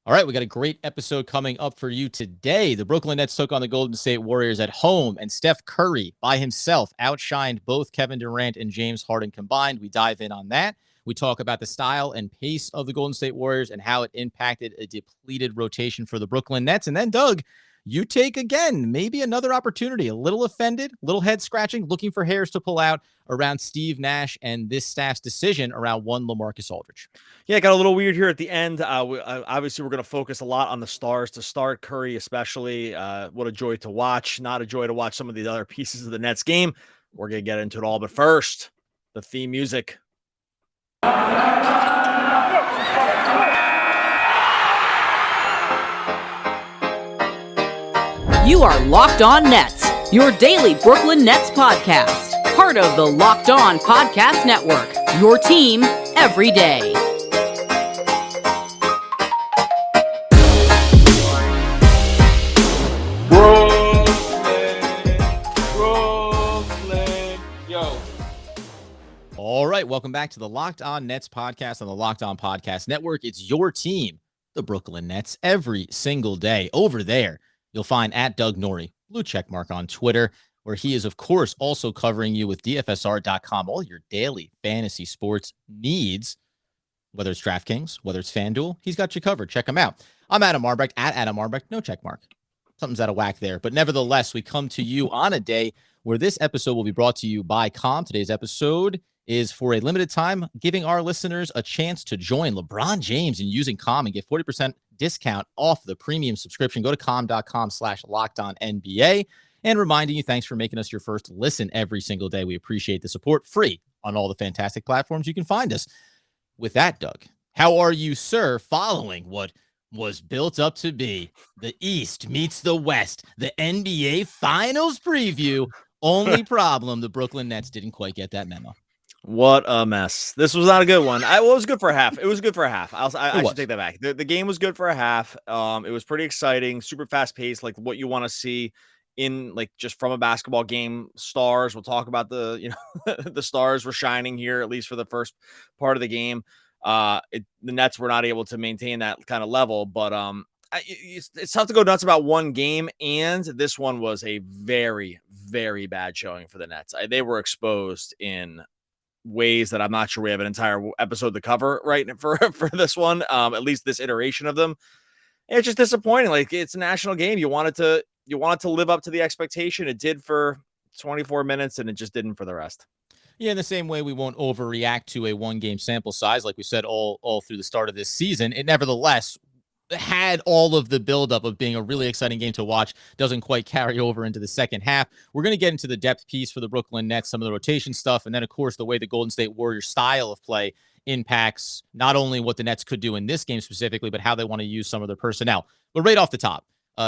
All right, we got a great episode coming up for you today. The Brooklyn Nets took on the Golden State Warriors at home, and Steph Curry by himself outshined both Kevin Durant and James Harden combined. We dive in on that. We talk about the style and pace of the Golden State Warriors and how it impacted a depleted rotation for the Brooklyn Nets. And then, Doug, you take again, maybe another opportunity, a little offended, a little head scratching, looking for hairs to pull out around Steve Nash and this staff's decision around one Lamarcus Aldridge. Yeah, it got a little weird here at the end. Obviously, we're going to focus a lot on the stars to start. Curry, especially. What a joy to watch. Not a joy to watch some of the other pieces of the Nets game. We're going to get into it all. But first, the theme music. You are Locked On Nets, your daily Brooklyn Nets podcast. Part of the Locked On Podcast Network, your team every day. Brooklyn, yo. All right, welcome back to the Locked On Nets podcast on the Locked On Podcast Network. It's your team, the Brooklyn Nets, every single day. Over there, you'll find at Doug Norrie, blue check mark on Twitter, where he is, of course, also covering you with DFSR.com, all your daily fantasy sports needs, whether it's DraftKings, whether it's FanDuel, he's got you covered. Check him out. I'm Adam Arbrecht, at Adam Arbrecht, no check mark. Something's out of whack there. But nevertheless, we come to you on a day where this episode will be brought to you by Calm. Today's episode is for a limited time, giving our listeners a chance to join LeBron James in using Calm and get 40% discount off the premium subscription. Go to calm.com/lockedonnba. And reminding you, thanks for making us your first listen every single day. We appreciate the support. Free on all the fantastic platforms you can find us. With that, Doug, how are you, sir, following what was built up to be the East meets the West, the NBA Finals preview? Only problem, the Brooklyn Nets didn't quite get that memo. What a mess. This was not a good one. It was good for a half. It was good for a half. I should take that back. The game was good for a half. It was pretty exciting, super fast paced, like what you want to see in like just from a basketball game. Stars. We'll talk about the the stars were shining here, at least for the first part of the game. The Nets were not able to maintain that kind of level, but it's tough to go nuts about one game, and this one was a very, very bad showing for the Nets. They were exposed in ways that I'm not sure we have an entire episode to cover right for this one, at least this iteration of them. And it's just disappointing. Like, it's a national game. You wanted to live up to the expectation. It did for 24 minutes, and it just didn't for the rest. Yeah, in the same way we won't overreact to a one-game sample size, like we said all through the start of this season. It nevertheless had all of the buildup of being a really exciting game to watch. Doesn't quite carry over into the second half. We're going to get into the depth piece for the Brooklyn Nets, some of the rotation stuff, and then, of course, the way the Golden State Warriors style of play impacts not only what the Nets could do in this game specifically, but how they want to use some of their personnel. But right off the top,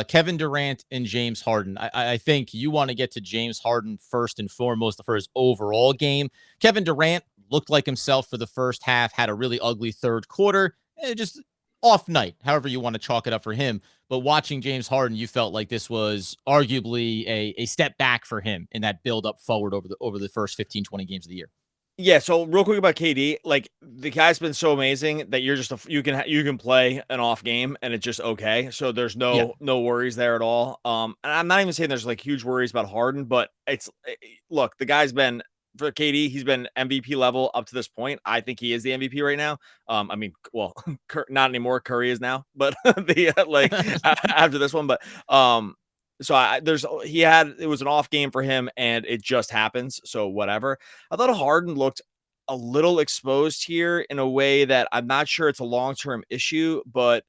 Kevin Durant and James Harden. I think you want to get to James Harden first and foremost for his overall game. Kevin Durant looked like himself for the first half, had a really ugly third quarter. Just off night, however you want to chalk it up for him. But watching James Harden, you felt like this was arguably a step back for him in that build up forward over the first 15, 20 games of the year. Yeah, so real quick about KD, like the guy's been so amazing that you're just you can play an off game and it's just okay. So there's no worries there at all. And I'm not even saying there's like huge worries about Harden, but look, the guy's been, for KD, he's been MVP level up to this point. I think he is the MVP right now. I mean, well, not anymore. Curry is now, but after this one, but so it was an off game for him and it just happens. So whatever. I thought Harden looked a little exposed here in a way that I'm not sure it's a long-term issue, but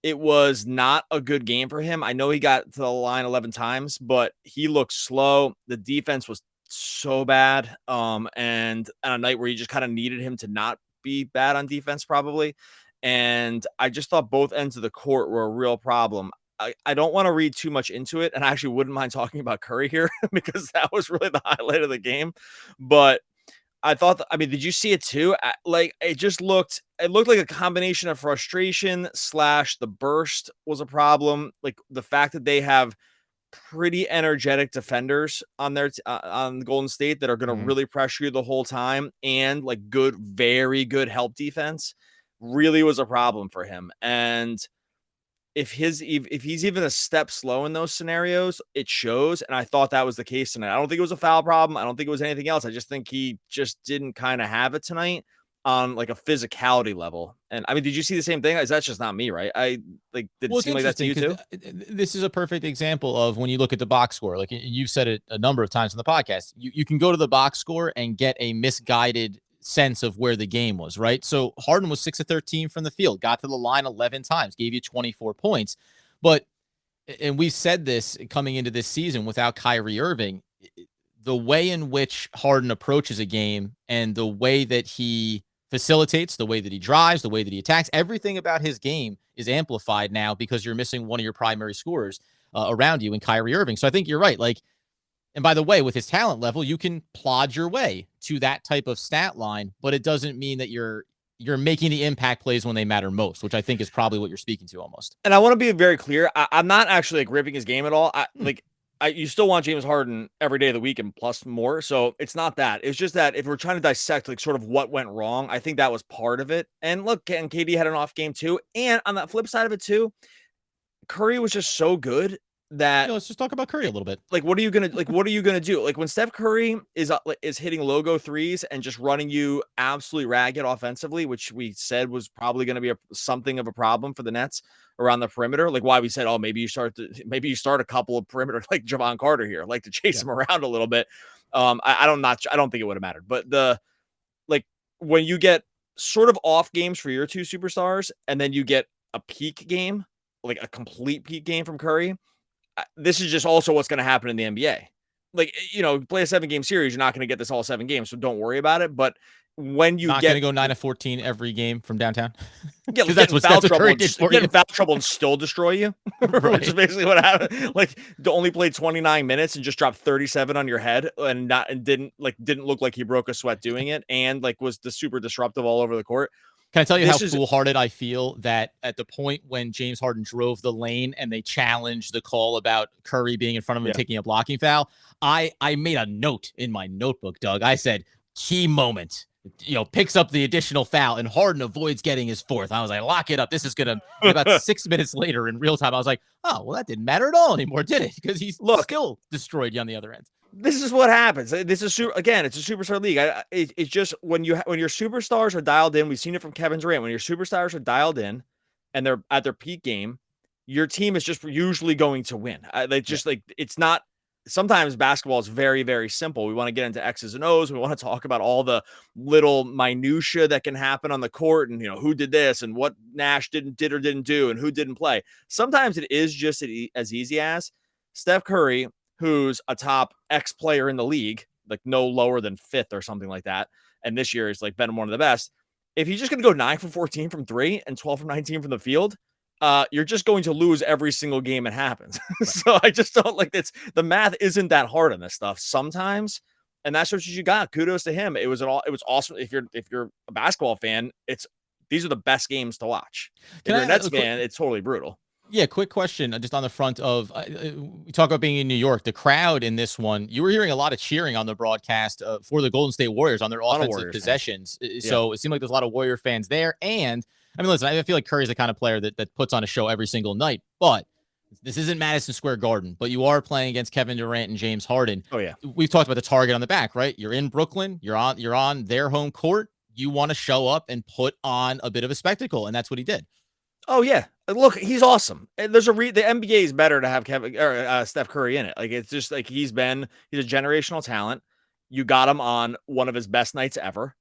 it was not a good game for him. I know he got to the line 11 times, but he looked slow. The defense was so bad. And on a night where you just kind of needed him to not be bad on defense, probably. And I just thought both ends of the court were a real problem. I don't want to read too much into it, and I actually wouldn't mind talking about Curry here because that was really the highlight of the game. But did you see it too? Like, it looked like a combination of frustration / the burst was a problem. Like the fact that they have pretty energetic defenders on their on Golden State that are going to really pressure you the whole time, and like very good help defense really was a problem for him. And if he's even a step slow in those scenarios, it shows. And I thought that was the case tonight. I don't think it was a foul problem. I don't think it was anything else. I just think he just didn't kind of have it tonight on like a physicality level. And I mean, did you see the same thing? That's just not me, right? Did it seem like that to you too? This is a perfect example of when you look at the box score. Like you've said it a number of times on the podcast, you can go to the box score and get a misguided sense of where the game was, right? So Harden was 6 of 13 from the field, got to the line 11 times, gave you 24 points. But, and we've said this coming into this season without Kyrie Irving, the way in which Harden approaches a game and the way that he facilitates, the way that he drives, the way that he attacks, everything about his game is amplified now because you're missing one of your primary scorers around you in Kyrie Irving. So I think you're right. Like, and by the way, with his talent level, you can plod your way to that type of stat line, but it doesn't mean that you're making the impact plays when they matter most, which I think is probably what you're speaking to almost. And I want to be very clear. I'm not actually like ripping his game at all. You still want James Harden every day of the week and plus more. So it's not that. It's just that if we're trying to dissect like sort of what went wrong, I think that was part of it. And look, and KD had an off game too. And on that flip side of it too, Curry was just so good that let's just talk about Curry a little bit. Like, what are you gonna do? Like when Steph Curry is hitting logo threes and just running you absolutely ragged offensively, which we said was probably going to be something of a problem for the Nets around the perimeter. Like why we said, oh, maybe you start a couple of perimeter like Javon Carter here, like to chase him around a little bit. I don't think it would have mattered, but when you get sort of off games for your two superstars and then you get a peak game, like a complete peak game from Curry. This is just also what's going to happen in the NBA. Like, play a 7-game series, you're not going to get this all 7 games, so don't worry about it. But when you not going to go 9 of 14 every game from downtown, because that's what Curry did for you. Get in foul trouble and still destroy you, right. Which is basically what happened. Like, to only play 29 minutes and just drop 37 on your head, and didn't look like he broke a sweat doing it, and like was the super disruptive all over the court. Can I tell you how foolhardy I feel that at the point when James Harden drove the lane and they challenged the call about Curry being in front of him and taking a blocking foul, I made a note in my notebook, Doug. I said, key moment, picks up the additional foul and Harden avoids getting his fourth. I was like, lock it up. This is going to about 6 minutes later in real time. I was like, oh, well, that didn't matter at all anymore, did it? Because he's still destroyed you on the other end. This is what happens. This is it's a superstar league. It's just when your superstars are dialed in. We've seen it from Kevin Durant. When your superstars are dialed in, and they're at their peak game, your team is just usually going to win. It's not. Sometimes basketball is very, very simple. We want to get into X's and O's. We want to talk about all the little minutia that can happen on the court, and who did this and what Nash did or didn't do, and who didn't play. Sometimes it is just as easy as Steph Curry, who's a top X player in the league, like no lower than 5th or something like that. And this year is like been one of the best. If he's just going to go 9 from 14 from 3 and 12 from 19 from the field, you're just going to lose every single game it happens. Right. So I just don't like this. The math isn't that hard on this stuff sometimes. And that's what you got. Kudos to him. It was awesome. If you're a basketball fan, these are the best games to watch. If you're a Nets fan, it's totally brutal. Yeah, quick question just on the front of, we talk about being in New York, the crowd in this one, you were hearing a lot of cheering on the broadcast for the Golden State Warriors on their offensive possessions. So it seemed like there's a lot of Warrior fans there. And I mean, listen, I feel like Curry's the kind of player that puts on a show every single night, but this isn't Madison Square Garden, but you are playing against Kevin Durant and James Harden. Oh yeah. We've talked about the target on the back, right? You're in Brooklyn, you're on their home court. You want to show up and put on a bit of a spectacle. And that's what he did. Oh yeah, look, he's awesome. There's the NBA is better to have Steph Curry in it. Like it's just like he's a generational talent. You got him on one of his best nights ever.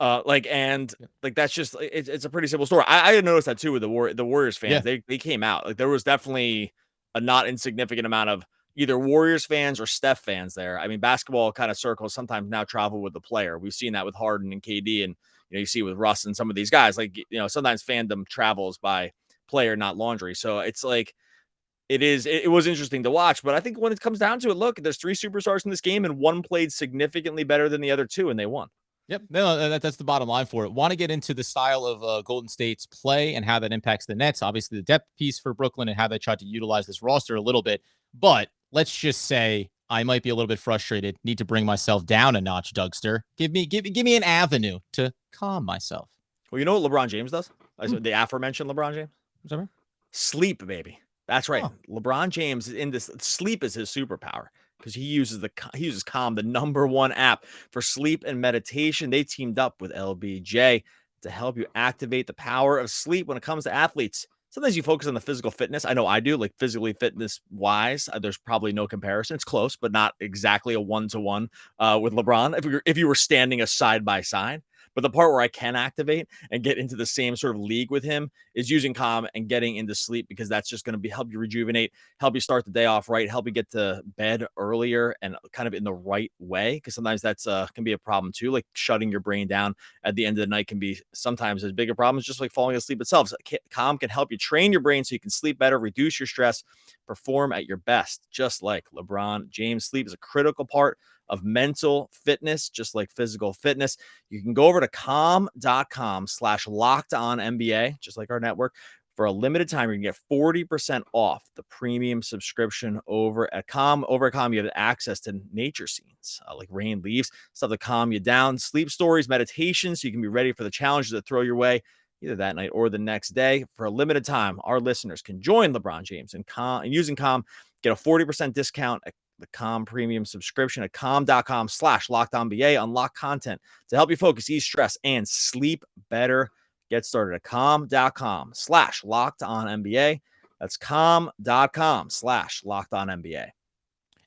That's just it's a pretty simple story. I noticed that too with the Warriors fans. Yeah. They came out. Like there was definitely a not insignificant amount of either Warriors fans or Steph fans there. I mean, basketball kind of circles sometimes now travel with the player. We've seen that with Harden and KD, and you see with Russ and some of these guys. Like sometimes fandom travels by player, not laundry. So it's like it was interesting to watch. But I think when it comes down to it, look, there's 3 superstars in this game, and one played significantly better than the other 2, and they won. Yep. No, that's the bottom line for it. Want to get into the style of Golden State's play and how that impacts the Nets. Obviously, the depth piece for Brooklyn and how they tried to utilize this roster a little bit. But let's just say I might be a little bit frustrated. Need to bring myself down a notch, Dougster. Give me an avenue to calm myself. Well, you know what LeBron James does? The aforementioned LeBron James. Whatever. Sleep, baby. That's right. Oh. LeBron James in this sleep is his superpower because he uses Calm, the number one app for sleep and meditation. They teamed up with LBJ to help you activate the power of sleep when it comes to athletes. Sometimes you focus on the physical fitness. I know I do, like physically fitness wise. There's probably no comparison. It's close, but not exactly a 1-to-1 with LeBron. If you were standing a side by side, but the part where I can activate and get into the same sort of league with him is using Calm and getting into sleep, because that's just going to help you rejuvenate, help you start the day off right, help you get to bed earlier and kind of in the right way. Because sometimes that's can be a problem too. Like shutting your brain down at the end of the night can be sometimes as big a problem as just like falling asleep itself. So Calm can help you train your brain so you can sleep better, reduce your stress, perform at your best, just like LeBron James. Sleep is a critical part of mental fitness, just like physical fitness. You can go over to calm.com/lockedonnba, just like our network. For a limited time, you can get 40% off the premium subscription over at Calm. Over at Calm, you have access to nature scenes like rain, leaves, stuff to calm you down, sleep stories, meditation, so you can be ready for the challenges that throw your way either that night or the next day. For a limited time, our listeners can join LeBron James and using Calm, get a 40% discount at the Calm premium subscription at calm.com/lockedonba. Unlock content to help you focus, ease stress, and sleep better. Get started at calm.com/lockedonnba. That's calm.com/lockedonnba.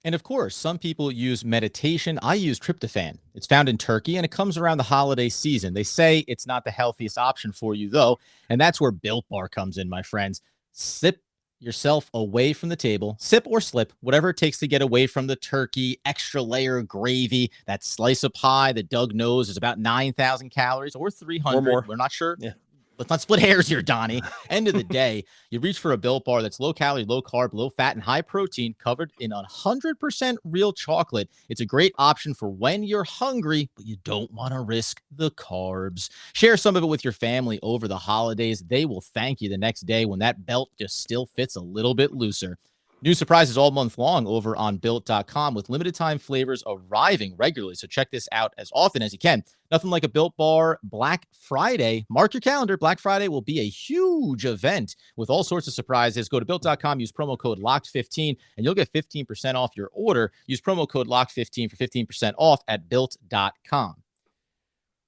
And of course, some people use meditation. I use tryptophan. It's found in Turkey and it comes around the holiday season. They say it's not the healthiest option for you, though. And that's where Built Bar comes in, my friends. Sip yourself away from the table, sip or slip, whatever it takes to get away from the turkey, extra layer of gravy, that slice of pie that Doug knows is about 9,000 calories or 300. Or more. We're not sure. Yeah. Let's not split hairs here, Donnie. End of the day, you reach for a Built Bar that's low calorie, low carb, low fat, and high protein, covered in 100% real chocolate. It's a great option for when you're hungry, but you don't want to risk the carbs. Share some of it with your family over the holidays. They will thank you the next day when that belt just still fits a little bit looser. New surprises all month long over on Built.com with limited time flavors arriving regularly. So check this out as often as you can. Nothing like a Built Bar Black Friday. Mark your calendar. Black Friday will be a huge event with all sorts of surprises. Go to Built.com, use promo code LOCKED15, and you'll get 15% off your order. Use promo code LOCKED15 for 15% off at Built.com.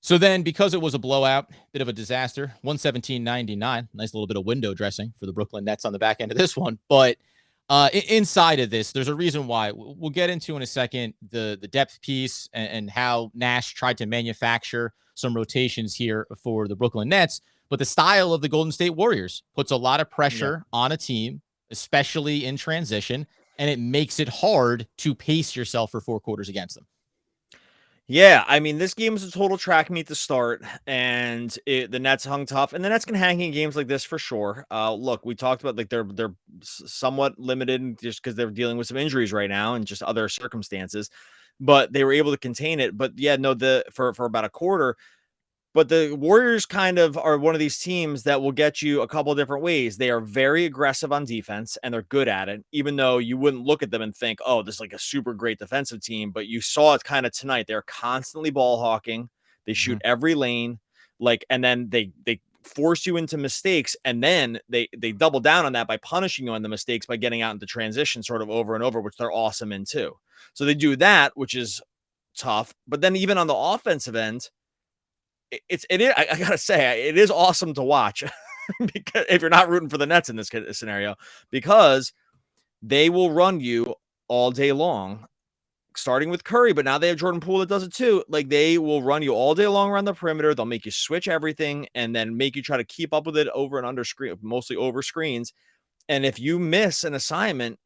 So then, because it was a blowout, bit of a disaster, 117.99. Nice little bit of window dressing for the Brooklyn Nets on the back end of this one. But inside of this, there's a reason why. We'll get into in a second the depth piece and how Nash tried to manufacture some rotations here for the Brooklyn Nets. But the style of the Golden State Warriors puts a lot of pressure on a team, especially in transition, and it makes it hard to pace yourself for 4 quarters against them. Yeah, I mean, this game was a total track meet to start, and the Nets hung tough, and the Nets can hang in games like this for sure. Look, we talked about like they're somewhat limited just because they're dealing with some injuries right now and just other circumstances, but they were able to contain it. But yeah, no, for about a quarter. But the Warriors kind of are one of these teams that will get you a couple of different ways. They are very aggressive on defense and they're good at it, even though you wouldn't look at them and think, oh, this is like a super great defensive team. But you saw it kind of tonight. They're constantly ball hawking. They shoot every lane, and then they force you into mistakes. And then they double down on that by punishing you on the mistakes by getting out into transition sort of over and over, which they're awesome in too. So they do that, which is tough. But then even on the offensive end, I gotta say, it is awesome to watch because if you're not rooting for the Nets in this scenario, because they will run you all day long, starting with Curry, but now they have Jordan Poole that does it too. Like they will run you all day long around the perimeter. They'll make you switch everything and then make you try to keep up with it over and under screen, mostly over screens. And if you miss an assignment,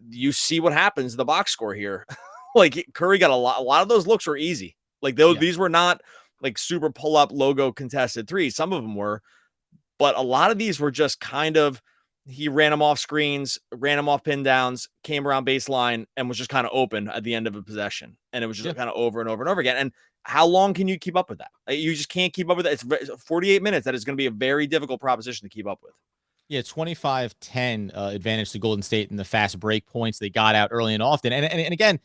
you see what happens in the box score here. Like Curry got a lot of those looks were easy. Like these were not like super pull up logo contested threes. Some of them were, but a lot of these were just kind of, he ran them off screens, ran them off pin downs, came around baseline and was just kind of open at the end of a possession. And it was just kind of over and over and over again. And how long can you keep up with that? You just can't keep up with that. It's 48 minutes. That is going to be a very difficult proposition to keep up with. Yeah, 25-10 advantage to Golden State in the fast break points. They got out early and often. And again,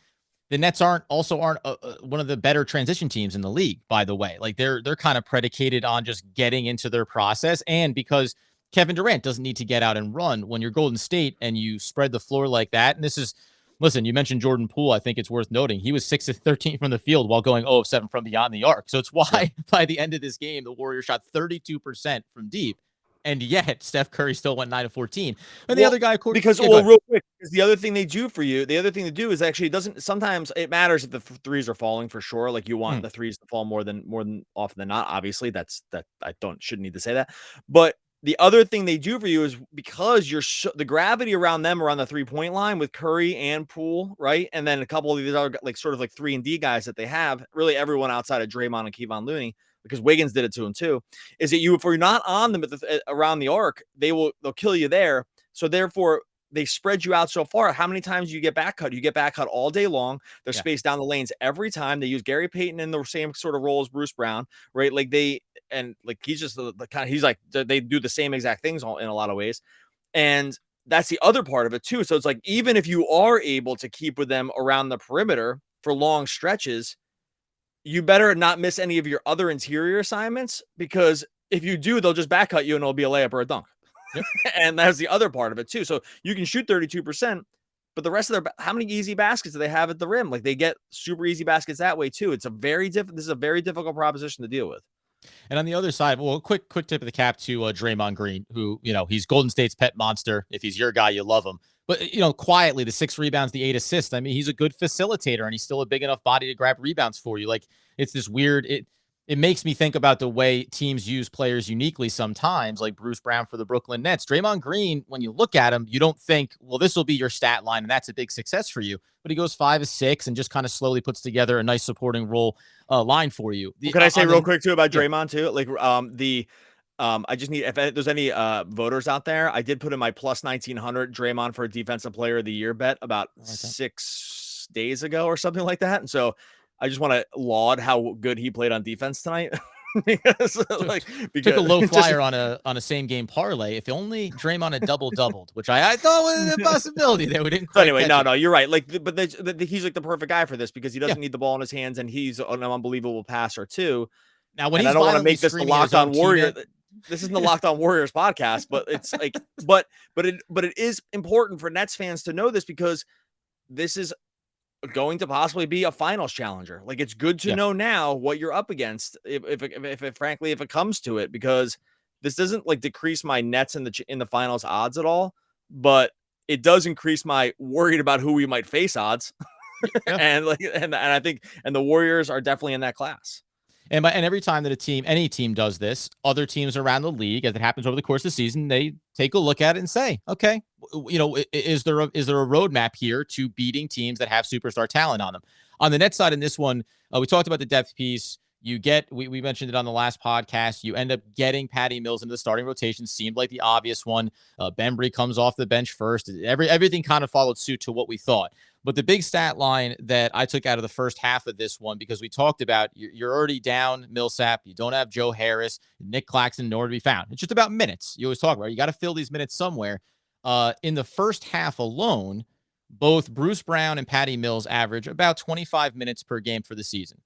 the Nets aren't one of the better transition teams in the league, by the way. Like they're kind of predicated on just getting into their process. And because Kevin Durant doesn't need to get out and run. When you're Golden State and you spread the floor like that, and this is, listen, you mentioned Jordan Poole. I think it's worth noting he was 6 of 13 from the field while going 0 of 7 from beyond the arc. So it's why by the end of this game, the Warriors shot 32% from deep. And yet Steph Curry still went 9 of 14. And the other guy, because real quick, because the other thing they do for you, the other thing to do is actually, it doesn't, sometimes it matters if the threes are falling for sure. Like you want the threes to fall more than often than not. Obviously, that I shouldn't need to say that. But the other thing they do for you is because the gravity around them around the 3-point line with Curry and Poole, right? And then a couple of these other like sort of like 3-and-D guys that they have, really everyone outside of Draymond and Kevon Looney, because Wiggins did it to him too, is that if you're not on them around the arc, they'll kill you there. So therefore, they spread you out so far. How many times do you get back cut? You get back cut all day long. They're spaced down the lanes every time. They use Gary Payton in the same sort of role as Bruce Brown, right? Like he's just the kind of, he's like, they do the same exact things in a lot of ways. And that's the other part of it too. So it's like, even if you are able to keep with them around the perimeter for long stretches, you better not miss any of your other interior assignments, because if you do, they'll just back cut you and it'll be a layup or a dunk. Yep. And that's the other part of it too. So you can shoot 32%, but the rest of how many easy baskets do they have at the rim? Like they get super easy baskets that way too. This is a very difficult proposition to deal with. And on the other side, well, quick tip of the cap to Draymond Green, who, he's Golden State's pet monster. If he's your guy, you love him. But, quietly, the 6 rebounds, the 8 assists. I mean, he's a good facilitator, and he's still a big enough body to grab rebounds for you. Like, it's this weird, it makes me think about the way teams use players uniquely sometimes, like Bruce Brown for the Brooklyn Nets. Draymond Green, when you look at him, you don't think, well, this will be your stat line, and that's a big success for you. But he goes 5 of 6 and just kind of slowly puts together a nice supporting role line for you. Can I say real quick, too, about Draymond, too? Like, I just need, if there's any voters out there, I did put in my plus 1900 Draymond for a defensive player of the year bet about 6 days ago or something like that. And so I just want to laud how good he played on defense tonight. because took a low flyer on a same game parlay. If only Draymond had doubled, which I thought was a possibility there. We didn't quite anyway, no, you're right. Like, but he's like the perfect guy for this, because he doesn't need the ball in his hands, and he's an unbelievable passer too. Now, when I don't want to make this the Locked On Warrior. This isn't the Locked On Warriors podcast, but it's like, but it is important for Nets fans to know this, because this is going to possibly be a finals challenger. Like, it's good to know now what you're up against, if it comes to it, because this doesn't like decrease my Nets in the finals odds at all, but it does increase my worried about who we might face odds. and I think the Warriors are definitely in that class. And every time that any team does this, other teams around the league, as it happens over the course of the season, they take a look at it and say, okay, is there a roadmap here to beating teams that have superstar talent on them? On the net side in this one, we talked about the depth piece. We mentioned it on the last podcast. You end up getting Patty Mills into the starting rotation. Seemed like the obvious one. Bembry comes off the bench first. Everything kind of followed suit to what we thought. But the big stat line that I took out of the first half of this one, because we talked about you're already down Millsap. You don't have Joe Harris, Nick Claxton, nowhere to be found. It's just about minutes. You always talk about it. You got to fill these minutes somewhere. In the first half alone, both Bruce Brown and Patty Mills average about 25 minutes per game for the season.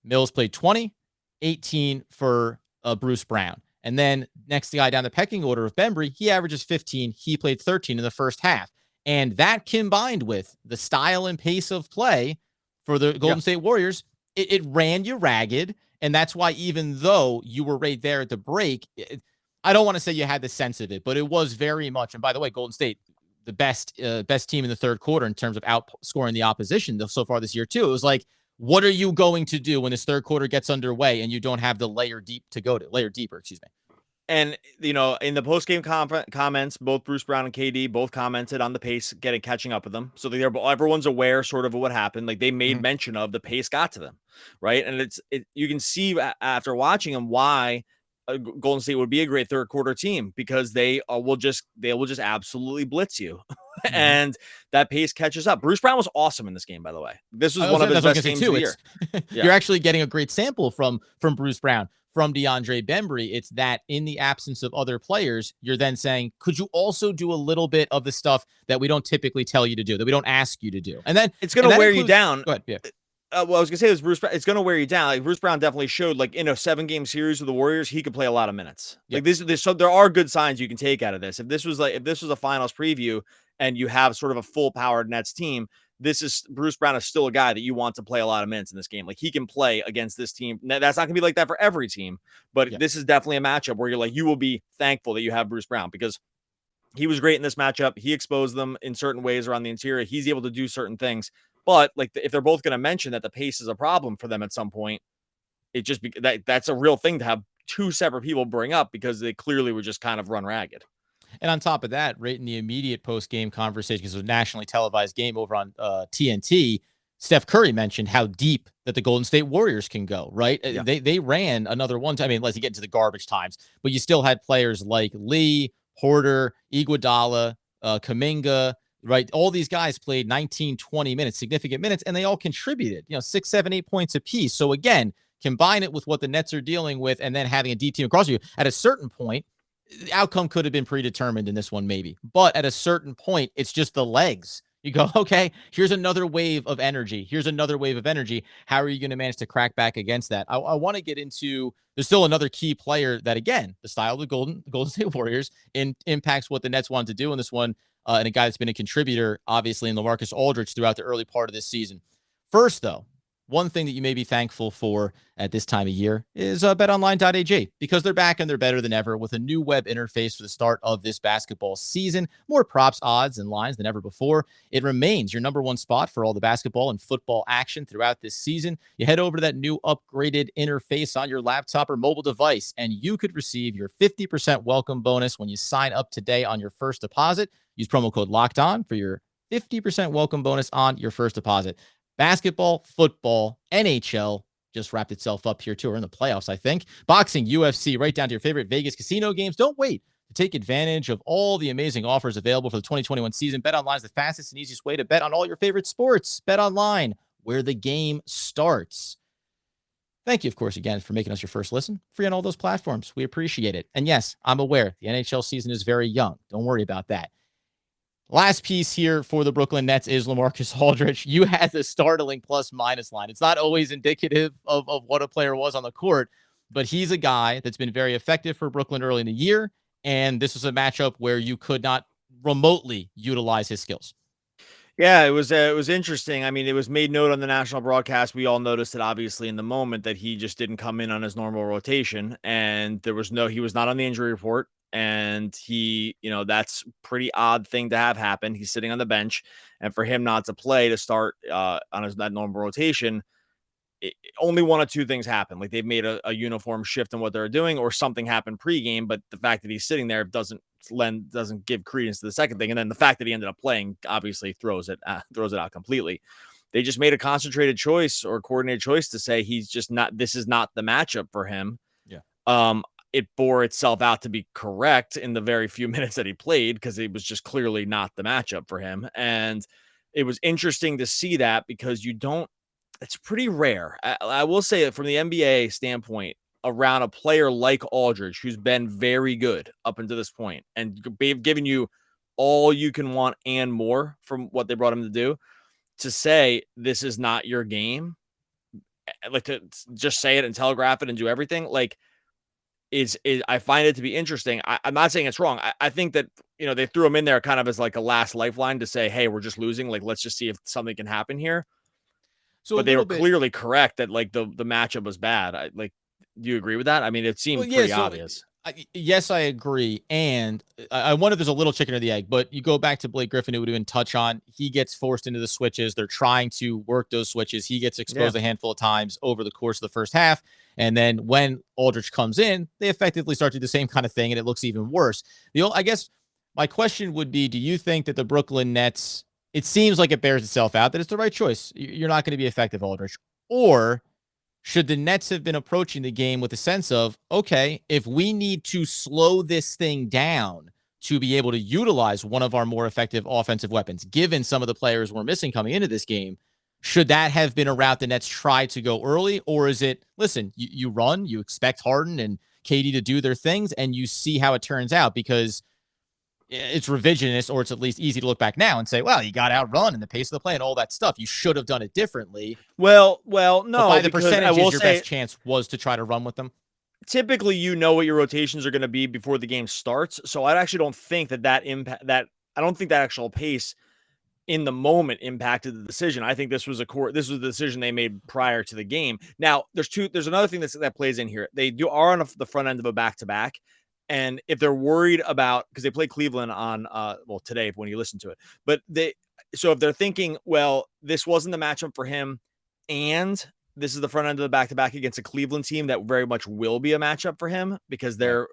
Mills played 20, 18 for Bruce Brown. And then next guy down the pecking order of Bembry, he averages 15. He played 13 in the first half. And that combined with the style and pace of play for the Golden State Warriors, it ran you ragged. And that's why, even though you were right there at the break, I don't want to say you had the sense of it, but it was very much. And by the way, Golden State, the best team in the third quarter in terms of outscoring the opposition so far this year too. It was like, what are you going to do when this third quarter gets underway and you don't have the layer deeper, excuse me. And, in the post-game comments, both Bruce Brown and KD both commented on the pace catching up with them. So everyone's aware sort of what happened. Like, they made mention of the pace got to them, right? And you can see after watching them why Golden State would be a great third quarter team, because they will just absolutely blitz you. And that pace catches up. Bruce Brown was awesome in this game, by the way. This was one of his best games of the year. You're actually getting a great sample from Bruce Brown, from DeAndre Bembry. It's that in the absence of other players, you're then saying, could you also do a little bit of the stuff that we don't typically tell you to do, that we don't ask you to do? And then it's going to wear you down. Go ahead. Yeah. Well, I was gonna say this, Bruce Brown, it's gonna wear you down. Like Bruce Brown definitely showed, like in a 7-game series with the Warriors, he could play a lot of minutes. Yeah. Like this, so there are good signs you can take out of this. If this was a finals preview and you have sort of a full powered Nets team, Bruce Brown is still a guy that you want to play a lot of minutes in this game. Like he can play against this team. Now, that's not gonna be like that for every team, but this is definitely a matchup where you will be thankful that you have Bruce Brown because he was great in this matchup. He exposed them in certain ways around the interior. He's able to do certain things. But like if they're both going to mention that the pace is a problem for them at some point, it just that's a real thing to have two separate people bring up because they clearly would just kind of run ragged. And on top of that, right in the immediate post-game conversation, because it was a nationally televised game over on TNT, Steph Curry mentioned how deep that the Golden State Warriors can go, right? Yeah. They ran another one time. I mean, unless you get into the garbage times, but you still had players like Lee, Porter, Iguodala, Kuminga, right? All these guys played 19, 20 minutes, significant minutes, and they all contributed, 6, 7, 8 points apiece. So again, combine it with what the Nets are dealing with and then having a D team across you. At a certain point, the outcome could have been predetermined in this one, maybe. But at a certain point, it's just the legs. You go, okay, here's another wave of energy. Here's another wave of energy. How are you going to manage to crack back against that? I want to get into, there's still another key player that, again, the style of the Golden State Warriors impacts what the Nets want to do in this one. And a guy that's been a contributor, obviously, in Lamarcus Aldridge throughout the early part of this season. First, though, one thing that you may be thankful for at this time of year is betonline.ag, because they're back and they're better than ever with a new web interface for the start of this basketball season. More props, odds, and lines than ever before. It remains your number one spot for all the basketball and football action throughout this season. You head over to that new upgraded interface on your laptop or mobile device, and you could receive your 50% welcome bonus when you sign up today on your first deposit. Use promo code LOCKEDON for your 50% welcome bonus on your first deposit. Basketball, football, NHL just wrapped itself up here too. We're in the playoffs, I think. Boxing, UFC, right down to your favorite Vegas casino games. Don't wait to take advantage of all the amazing offers available for the 2021 season. BetOnline is the fastest and easiest way to bet on all your favorite sports. BetOnline, where the game starts. Thank you, of course, again, for making us your first listen. Free on all those platforms. We appreciate it. And yes, I'm aware the NHL season is very young. Don't worry about that. Last piece here for the Brooklyn Nets is Lamarcus Aldridge. You had the startling plus-minus line. It's not always indicative of what a player was on the court, but he's a guy that's been very effective for Brooklyn early in the year, and this was a matchup where you could not remotely utilize his skills. Yeah, it was interesting. I mean, it was made note on the national broadcast. We all noticed it obviously in the moment that he just didn't come in on his normal rotation, and he was not on the injury report. And he, that's pretty odd thing to have happen. He's sitting on the bench, and for him not to play to start on that normal rotation, only one of two things happen. Like they've made a uniform shift in what they're doing, or something happened pregame. But the fact that he's sitting there doesn't give credence to the second thing. And then the fact that he ended up playing obviously throws it out completely. They just made a concentrated choice or coordinated choice to say he's just not. This is not the matchup for him. Yeah. It bore itself out to be correct in the very few minutes that he played, because it was just clearly not the matchup for him. And it was interesting to see that, because it's pretty rare. I will say that from the NBA standpoint, around a player like Aldridge, who's been very good up until this point, and they've given you all you can want and more from what they brought him to do, to say this is not your game, like to just say it and telegraph it and do everything, like, I find it to be interesting. I'm not saying it's wrong. I think that, they threw him in there kind of as like a last lifeline to say, hey, we're just losing. Like, let's just see if something can happen here. So but they were clearly correct that like the matchup was bad. Do you agree with that? I mean, it seemed pretty obvious. Yes, I agree. And I wonder if there's a little chicken or the egg, but you go back to Blake Griffin, who would have been touch on. He gets forced into the switches. They're trying to work those switches. He gets exposed a handful of times over the course of the first half. And then when Aldridge comes in, they effectively start to do the same kind of thing, and it looks even worse. I guess my question would be, do you think that the Brooklyn Nets, it seems like it bears itself out that it's the right choice? You're not going to be effective, Aldridge. Or should the Nets have been approaching the game with a sense of, okay, if we need to slow this thing down to be able to utilize one of our more effective offensive weapons, given some of the players we're missing coming into this game, should that have been a route the Nets try to go early? Or is it, listen, you run, you expect Harden and KD to do their things, and you see how it turns out? Because it's revisionist, or it's at least easy to look back now and say, well, you got outrun in the pace of the play and all that stuff. You should have done it differently. Well, But no, by the because I percentages, will your say best chance was to try to run with them. typically you know what your rotations are going to be before the game starts. So I actually don't think that impact that I don't think that actual pace in the moment impacted the decision. I think this was this was the decision they made prior to the game. Now, there's another thing that plays in here. They are on the front end of a back-to-back. And if they're worried about, because they play Cleveland on today when you listen to it, but so if they're thinking, well, this wasn't the matchup for him, and this is the front end of the back-to-back against a Cleveland team that very much will be a matchup for him because their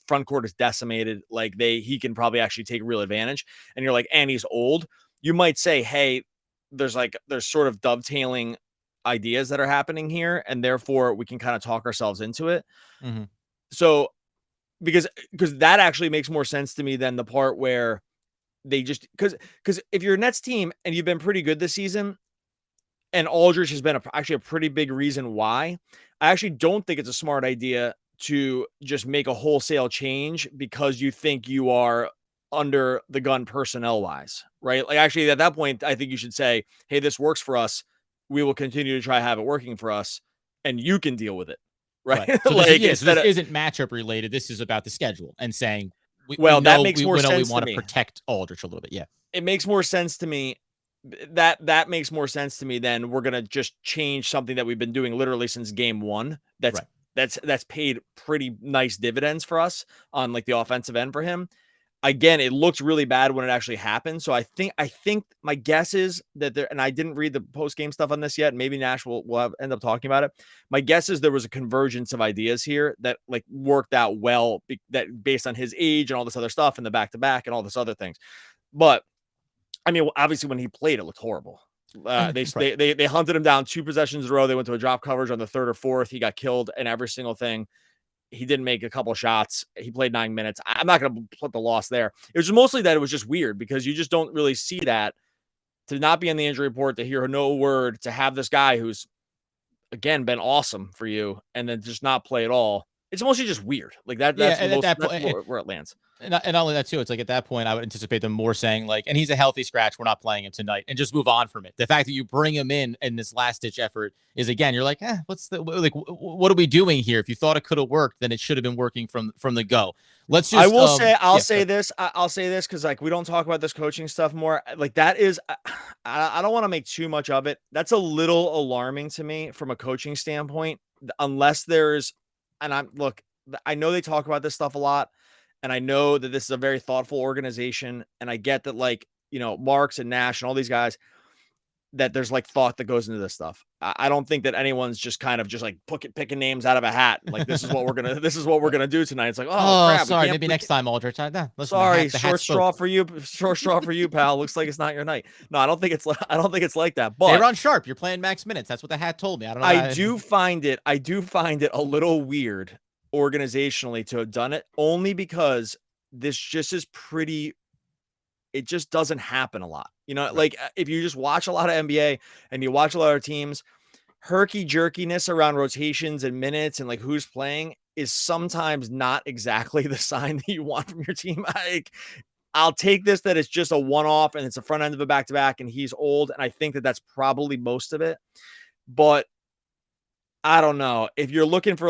front court is decimated. Like he can probably actually take real advantage. And you're like, and he's old. You might say, hey, there's sort of dovetailing ideas that are happening here, and therefore we can kind of talk ourselves into it. Mm-hmm. So because that actually makes more sense to me than the part where they just because if you're a Nets team and you've been pretty good this season, and Aldridge has been actually a pretty big reason why, I actually don't think it's a smart idea to just make a wholesale change because you think you are under the gun personnel wise, right? Like actually at that point, I think you should say, hey, this works for us. We will continue to try to have it working for us and you can deal with it. Right. So like this isn't matchup related. This is about the schedule and saying, that makes more sense. We want to protect Aldridge a little bit. Yeah. It makes more sense to me. That makes more sense to me than we're going to just change something that we've been doing literally since game one. That's paid pretty nice dividends for us on like the offensive end for him. Again, it looked really bad when it actually happened. So I think my guess is that there, and I didn't read the post-game stuff on this yet. Maybe Nash will end up talking about it. My guess is there was a convergence of ideas here that like worked out well that based on his age and all this other stuff and the back-to-back and all this other things. But I mean, obviously when he played, it looked horrible. They hunted him down 2 possessions in a row. They went to a drop coverage on the 3rd or 4th. He got killed in every single thing. He didn't make a couple shots. He played 9 minutes. I'm not going to put the loss there. It was mostly that it was just weird because you just don't really see that, to not be on the injury report, to hear no word, to have this guy who's, again, been awesome for you and then just not play at all. It's mostly just weird. Like that's where it lands. And not only that too, it's like at that point, I would anticipate them more saying like, and he's a healthy scratch, we're not playing him tonight, and just move on from it. The fact that you bring him in this last ditch effort is, again, you're like, what are we doing here? If you thought it could have worked, then it should have been working from the go. Let's just. I'll say this because like we don't talk about this coaching stuff more. Like that is, I don't want to make too much of it. That's a little alarming to me from a coaching standpoint, unless there's, and I know they talk about this stuff a lot. And I know that this is a very thoughtful organization. And I get that, like, Marks and Nash and all these guys, that there's like thought that goes into this stuff. I don't think that anyone's just kind of just like picking names out of a hat. Like, this is what we're going to do tonight. It's like, oh crap, sorry. Maybe next time, Aldridge. Sorry, short straw for you, pal. Looks like it's not your night. No, I don't think it's like that. But they run sharp. You're playing max minutes. That's what the hat told me. I don't know. I do find it a little weird organizationally to have done it, only because this just is it just doesn't happen a lot. Right. Like if you just watch a lot of NBA and you watch a lot of teams, herky jerkiness around rotations and minutes and like who's playing is sometimes not exactly the sign that you want from your team. I'll take this that it's just a one-off and it's a front end of a back-to-back and he's old, and I think that that's probably most of it. But I don't know if you're looking for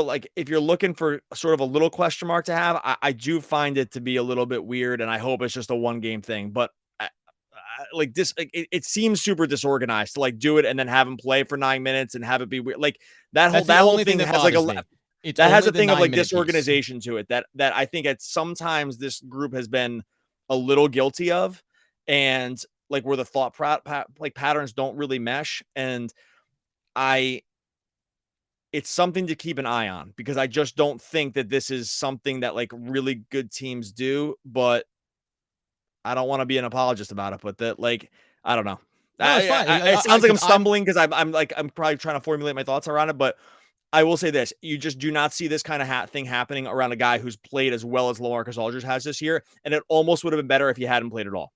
sort of a little question mark to have. I do find it to be a little bit weird, and I hope it's just a 1-game thing. But like this, it seems super disorganized to like do it and then have him play for 9 minutes and have it be weird. Like that whole thing has like a thing of like disorganization to it that I think sometimes this group has been a little guilty of, and like where the thought patterns don't really mesh, and it's something to keep an eye on because I just don't think that this is something that like really good teams do, but I don't want to be an apologist about it, but that like, I don't know. No, it's fine. It sounds like I'm stumbling because I'm probably trying to formulate my thoughts around it, but I will say this: you just do not see this kind of thing happening around a guy who's played as well as Lamarcus Aldridge has this year, and it almost would have been better if he hadn't played at all.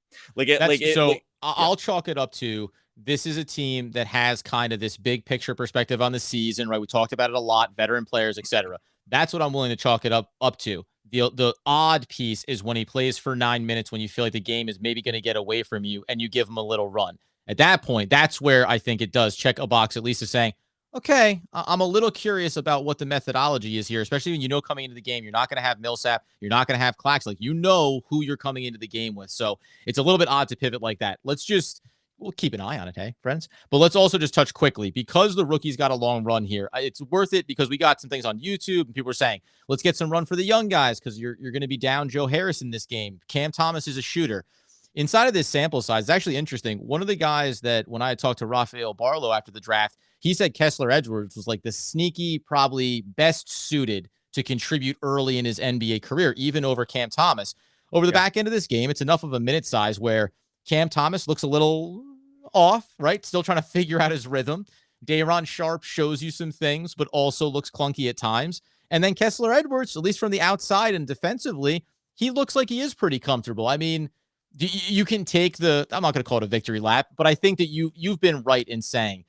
I'll chalk it up to, this is a team that has kind of this big picture perspective on the season, right? We talked about it a lot, veteran players, etc. That's what I'm willing to chalk it up to. The odd piece is when he plays for 9 minutes, when you feel like the game is maybe going to get away from you and you give him a little run. At that point, that's where I think it does check a box, at least, as saying, okay, I'm a little curious about what the methodology is here, especially when coming into the game, you're not going to have Millsap, you're not going to have Clax. Like, who you're coming into the game with. So it's a little bit odd to pivot like that. We'll keep an eye on it, hey, friends. But let's also just touch quickly, because the rookie's got a long run here. It's worth it because we got some things on YouTube and people are saying, let's get some run for the young guys because you're going to be down Joe Harris in this game. Cam Thomas is a shooter. Inside of this sample size, it's actually interesting. One of the guys that when I talked to Rafael Barlow after the draft, he said Kessler Edwards was like the sneaky, probably best suited to contribute early in his NBA career, even over Cam Thomas. Over the back end of this game, it's enough of a minute size where Cam Thomas looks a little off, right? Still trying to figure out his rhythm. Day'Ron Sharpe shows you some things, but also looks clunky at times. And then Kessler Edwards, at least from the outside and defensively, he looks like he is pretty comfortable. I mean, you can take I'm not going to call it a victory lap, but I think that you've been right in saying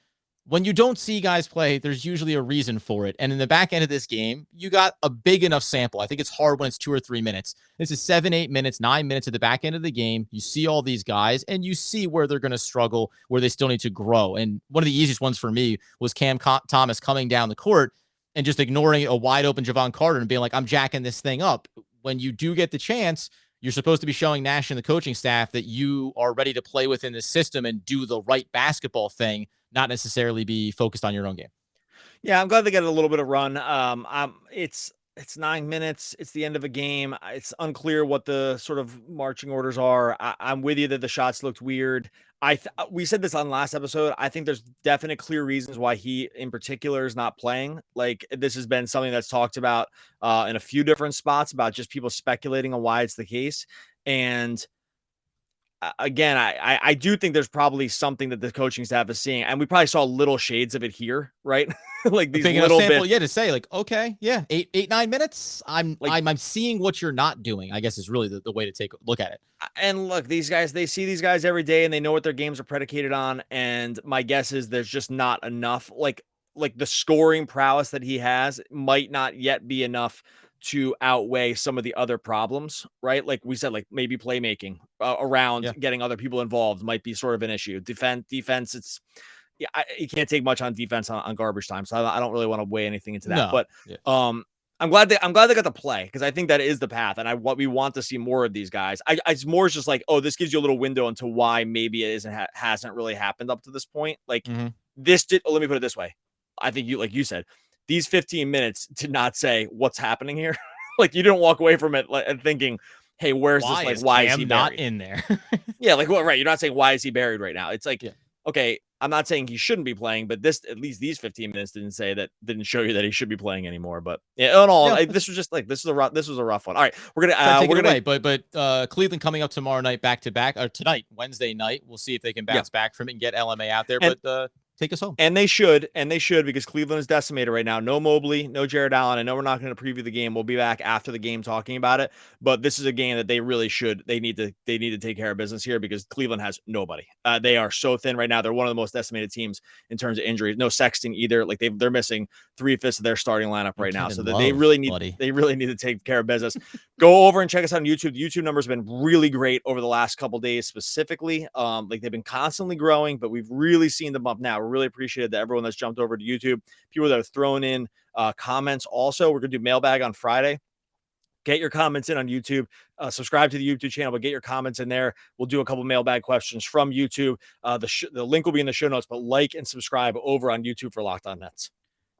when you don't see guys play, there's usually a reason for it. And in the back end of this game, you got a big enough sample. I think it's hard when it's 2 or 3 minutes. This is 7, 8 minutes, 9 minutes at the back end of the game. You see all these guys and you see where they're going to struggle, where they still need to grow. And one of the easiest ones for me was Cam Thomas coming down the court and just ignoring a wide open Javon Carter and being like, I'm jacking this thing up. When you do get the chance, you're supposed to be showing Nash and the coaching staff that you are ready to play within the system and do the right basketball thing, not necessarily be focused on your own game. Yeah, I'm glad they get a little bit of run. It's 9 minutes. It's the end of a game. It's unclear what the sort of marching orders are. I'm with you that the shots looked weird. We said this on last episode. I think there's definite clear reasons why he in particular is not playing. Like, this has been something that's talked about in a few different spots about just people speculating on why it's the case. And again, I do think there's probably something that the coaching staff is seeing, and we probably saw little shades of it here, right? Like these little bits. Yeah, to say like, okay, yeah, 9 minutes. I'm seeing what you're not doing, I guess, is really the way to take a look at it. And look, these guys, they see these guys every day and they know what their games are predicated on. And my guess is there's just not enough, like the scoring prowess that he has might not yet be enough to outweigh some of the other problems, right? Like we said, like maybe playmaking around getting other people involved might be sort of an issue. Defense, it's, you can't take much on defense on garbage time. So I don't really want to weigh anything into that. No. But I'm glad they got to play, because I think that is the path, and we want to see more of these guys. It's more just like, oh, this gives you a little window into why maybe it hasn't really happened up to this point. Like this did. Let me put it this way: I think like you said, these 15 minutes did not say what's happening here. Like, you didn't walk away from it and thinking, hey, where's this? Like, why is he not in there? Yeah, like, well, right. You're not saying why is he buried right now. It's like, okay, I'm not saying he shouldn't be playing, but at least these 15 minutes didn't show you that he should be playing anymore. But yeah, in all, this was just like, this was a rough one. All right, we're gonna away. But Cleveland coming up tomorrow night, back to back, or tonight, Wednesday night. We'll see if they can bounce back from it and get LMA out there. But take us home. And they should, because Cleveland is decimated right now. No Mobley, no Jared Allen. I know we're not going to preview the game. We'll be back after the game talking about it. But this is a game that they really should. They need to take care of business here, because Cleveland has nobody. They are so thin right now. They're one of the most decimated teams in terms of injuries. No Sexton either. Like, they're missing 3/5 of their starting lineup right now. So they really need to take care of business. Go over and check us out on YouTube. The YouTube numbers have been really great over the last couple days specifically. Like, they've been constantly growing, but we've really seen them up now. We're really appreciated that everyone that's jumped over to YouTube, people that have thrown in comments. Also, we're going to do mailbag on Friday. Get your comments in on YouTube. Subscribe to the YouTube channel, but get your comments in there. We'll do a couple mailbag questions from YouTube. The link will be in the show notes, but like and subscribe over on YouTube for Locked On Nets.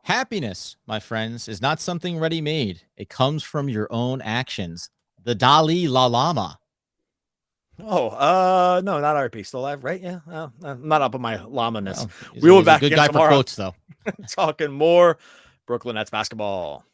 Happiness, my friends, is not something ready-made. It comes from your own actions. The Dalai Lama. Oh, no, not RP. Still alive, right? Yeah. I'm not up on my llama-ness. We will be back again tomorrow. For quotes, though. Talking more Brooklyn Nets basketball.